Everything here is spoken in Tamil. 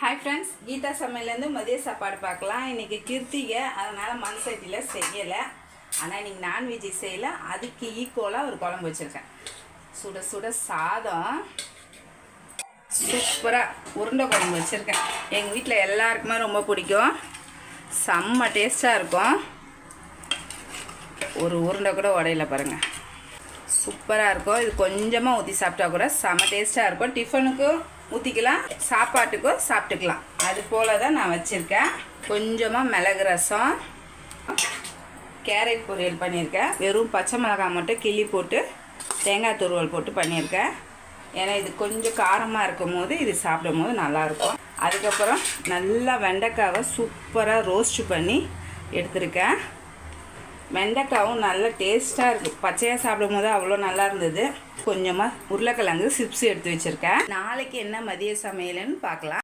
ஹாய் ஃப்ரெண்ட்ஸ், கீதா சமையலேருந்து மதிய சாப்பாடு பார்க்கலாம். இன்றைக்கி கிருத்திகை, அதனால் மண் சட்டியில் செய்யலை. ஆனால் இன்றைக்கி நான்வெஜ்ஜு செய்யலை. அதுக்கு ஈக்குவலாக ஒரு குழம்பு வச்சுருக்கேன். சுட சுட சாதம், சூப்பராக உருண்டை குழம்பு வச்சுருக்கேன். எங்கள் வீட்டில் எல்லாருக்குமே ரொம்ப பிடிக்கும். செம்ம டேஸ்ட்டாக இருக்கும். ஒரு உருண்டை கூட உடையில பாருங்கள், சூப்பராக இருக்கும். இது கொஞ்சமாக ஊற்றி சாப்பிட்டா கூட செம்ம டேஸ்ட்டாக இருக்கும். டிஃபனுக்கும் ஊற்றிக்கலாம், சாப்பாட்டுக்கும் சாப்பிட்டுக்கலாம். அது போல் தான் நான் வச்சுருக்கேன். கொஞ்சமாக மிளகு ரசம், கேரட் பொரியல் பண்ணியிருக்கேன். வெறும் பச்சை மிளகாய் மட்டும் கிள்ளி போட்டு தேங்காய் துருவல் போட்டு பண்ணியிருக்கேன். ஏன்னா இது கொஞ்சம் காரமாக இருக்கும் போது இது சாப்பிடும் போது நல்லாயிருக்கும். அதுக்கப்புறம் நல்லா வெண்டைக்காவை சூப்பராக ரோஸ்ட் பண்ணி எடுத்துருக்கேன். வெண்டைக்காவும் நல்ல டேஸ்ட்டாக இருக்குது. பச்சையாக சாப்பிடும் போது அவ்வளோ நல்லா இருந்தது. கொஞ்சமாக உருளைக்கிழங்கு சிப்ஸ் எடுத்து வச்சுருக்கேன். நாளைக்கு என்ன மதிய சமையல்னு பார்க்கலாம்.